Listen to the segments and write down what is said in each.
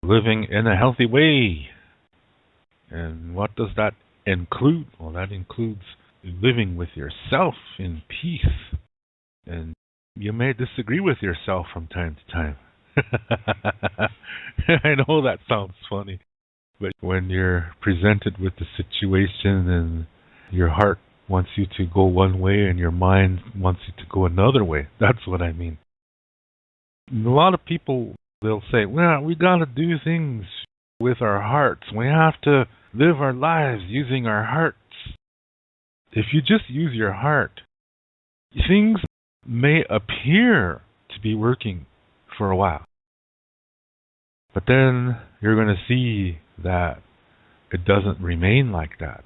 living in a healthy way. And what does that include? Well, that includes living with yourself in peace. And you may disagree with yourself from time to time. I know that sounds funny, but when you're presented with the situation and your heart wants you to go one way and your mind wants you to go another way, that's what I mean. And a lot of people, they'll say, well, we got to do things with our hearts. We have to live our lives using our hearts. If you just use your heart, things may appear to be working for a while. But then you're going to see that it doesn't remain like that.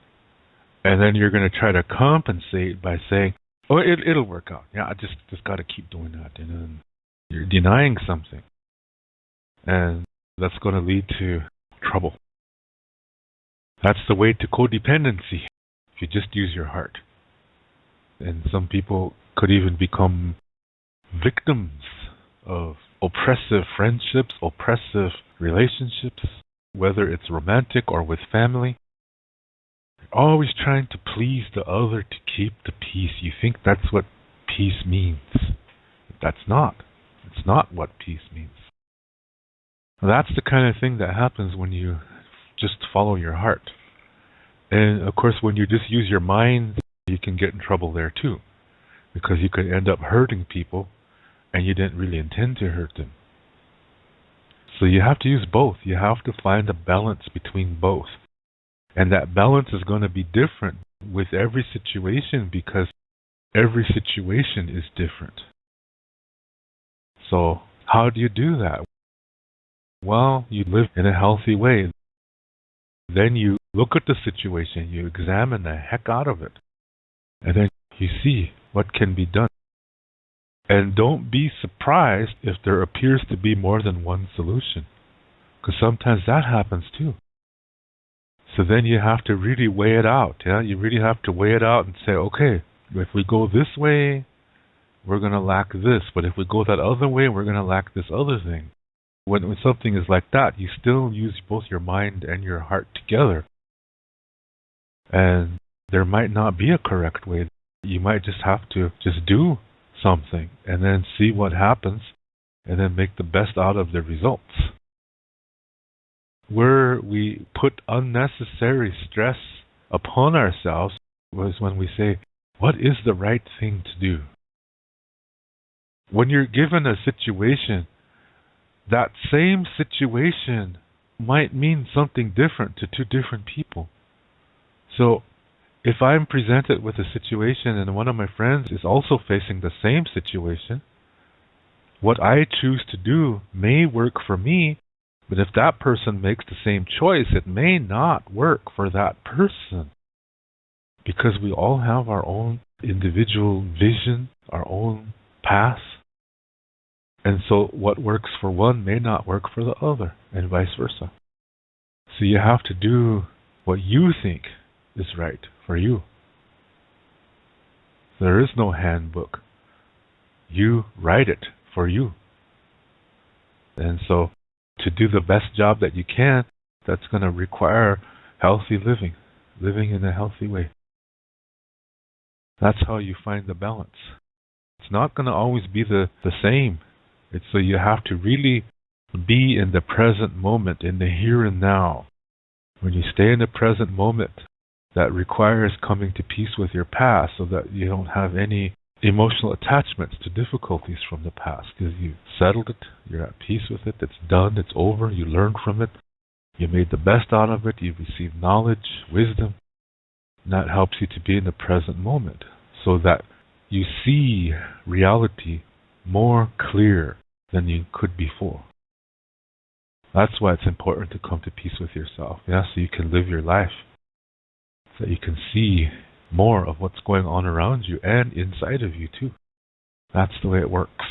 And then you're going to try to compensate by saying, oh, it'll work out. Yeah, I just got to keep doing that. And you're denying something. And that's going to lead to trouble. That's the way to codependency, if you just use your heart. And some people could even become victims of oppressive friendships, oppressive relationships, whether it's romantic or with family. You're always trying to please the other to keep the peace. You think that's what peace means. But that's not. It's not what peace means. That's the kind of thing that happens when you just follow your heart. And of course, when you just use your mind, you can get in trouble there too, because you could end up hurting people and you didn't really intend to hurt them. So you have to use both. You have to find a balance between both. And that balance is going to be different with every situation because every situation is different. So how do you do that? Well, you live in a healthy way. Then you look at the situation, you examine the heck out of it, and then you see what can be done. And don't be surprised if there appears to be more than one solution, because sometimes that happens too. So then you have to really weigh it out. Yeah, you really have to weigh it out and say, okay, if we go this way, we're going to lack this, but if we go that other way, we're going to lack this other thing. When something is like that, you still use both your mind and your heart together. And there might not be a correct way. You might just have to just do something and then see what happens and then make the best out of the results. Where we put unnecessary stress upon ourselves was when we say, what is the right thing to do? When you're given a situation, that same situation might mean something different to two different people. So if I'm presented with a situation and one of my friends is also facing the same situation, what I choose to do may work for me, but if that person makes the same choice, it may not work for that person. Because we all have our own individual vision, our own path. And so what works for one may not work for the other, and vice versa. So you have to do what you think is right for you. There is no handbook. You write it for you. And so to do the best job that you can, that's going to require healthy living, living in a healthy way. That's how you find the balance. It's not going to always be the same. So you have to really be in the present moment, in the here and now. When you stay in the present moment, that requires coming to peace with your past so that you don't have any emotional attachments to difficulties from the past, because you settled it, you're at peace with it, it's done, it's over, you learned from it, you made the best out of it, you've received knowledge, wisdom, and that helps you to be in the present moment so that you see reality more clear than you could before. That's why it's important to come to peace with yourself, so you can live your life, so you can see more of what's going on around you and inside of you too. That's the way it works.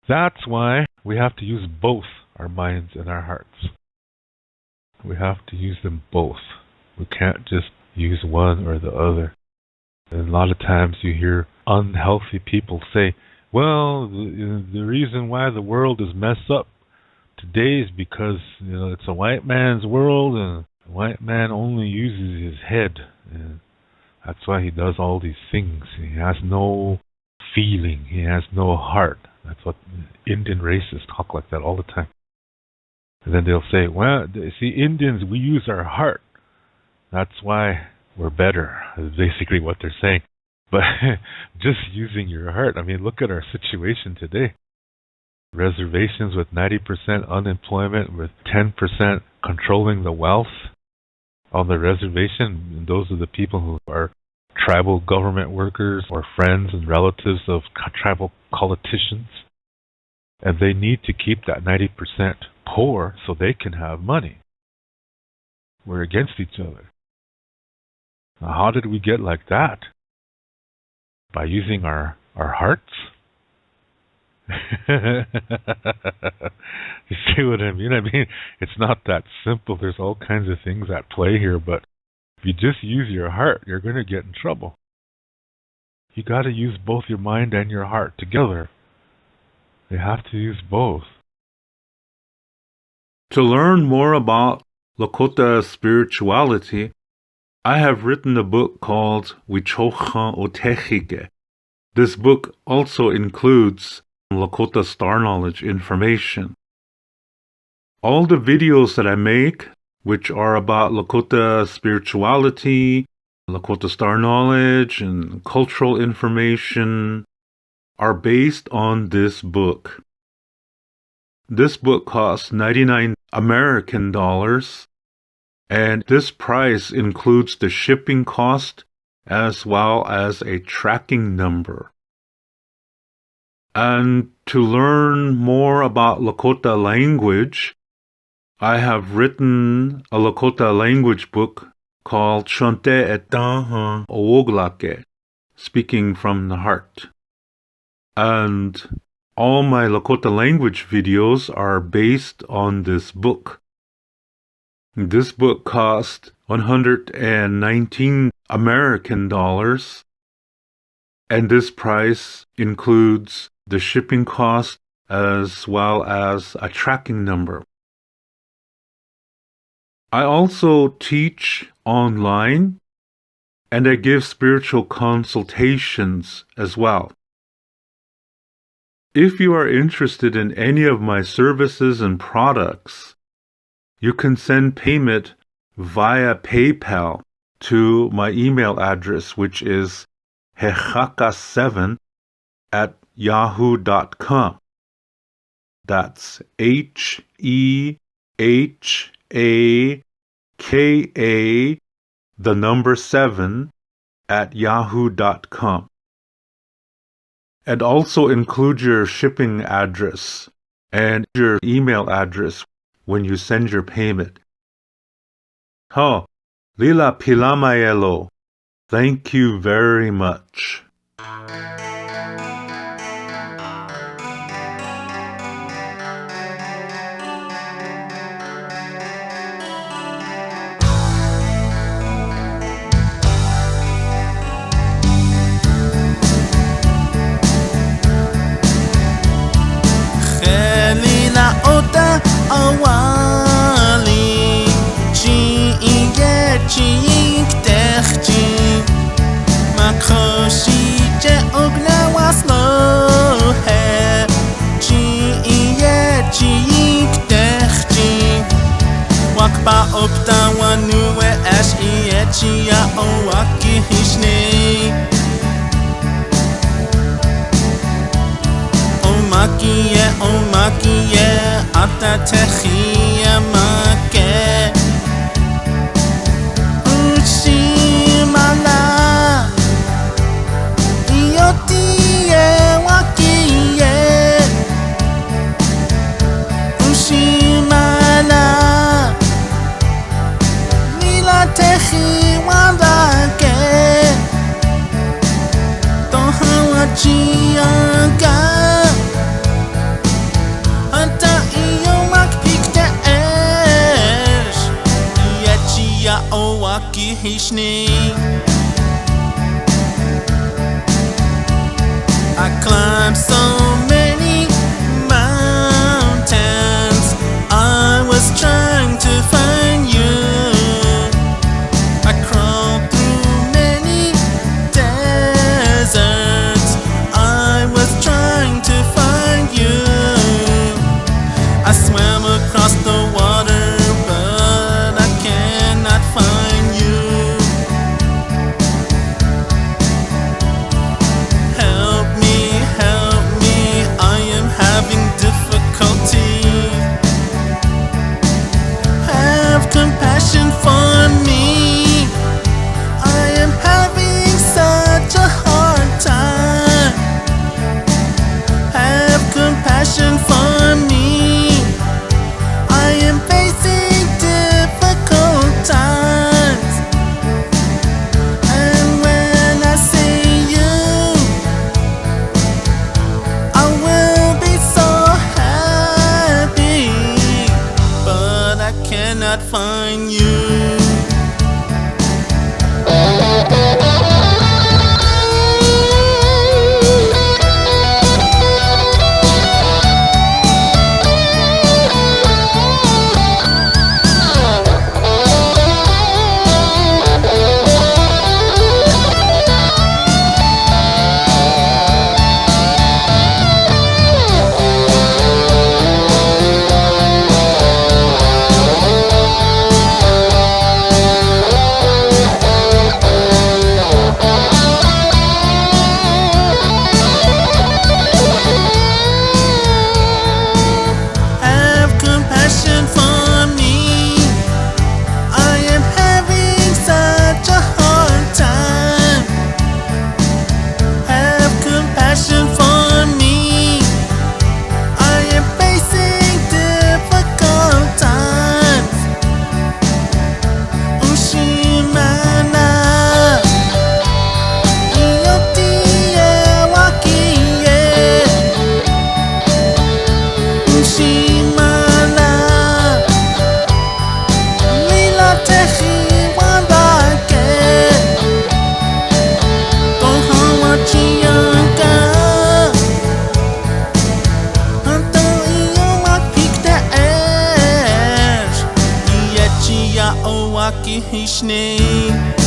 That's why we have to use both our minds and our hearts. We have to use them both. We can't just use one or the other. And a lot of times you hear unhealthy people say, well, the reason why the world is messed up today is because it's a white man's world, and the white man only uses his head, and that's why he does all these things. He has no feeling. He has no heart. That's what Indian racists talk like that all the time. And then they'll say, well, see, Indians, we use our heart. That's why we're better, is basically what they're saying. But just using your heart, I mean, look at our situation today. Reservations with 90% unemployment, with 10% controlling the wealth on the reservation. And those are the people who are tribal government workers or friends and relatives of tribal politicians. And they need to keep that 90% poor so they can have money. We're against each other. Now, how did we get like that? By using our hearts? You see what I mean? I mean, it's not that simple. There's all kinds of things at play here, but if you just use your heart, you're going to get in trouble. You got to use both your mind and your heart together. You have to use both. To learn more about Lakota spirituality, I have written a book called Wichocha Otechike. This book also includes Lakota Star Knowledge information. All the videos that I make, which are about Lakota spirituality, Lakota Star Knowledge, and cultural information, are based on this book. This book costs $99 American dollars, and this price includes the shipping cost as well as a tracking number. And to learn more about Lakota language, I have written a Lakota language book called Shante Etaha Owoglake, Speaking from the Heart. And all my Lakota language videos are based on this book. This book cost $119 American dollars, and this price includes the shipping cost as well as a tracking number. I also teach online, and I give spiritual consultations as well. If you are interested in any of my services and products, you can send payment via PayPal to my email address, which is hehaka7@yahoo.com. That's HEHAKA, the number 7@yahoo.com. And also include your shipping address and your email address when you send your payment. Lila Pilamayelo, thank you very much. I climbed so many mountains find you. His name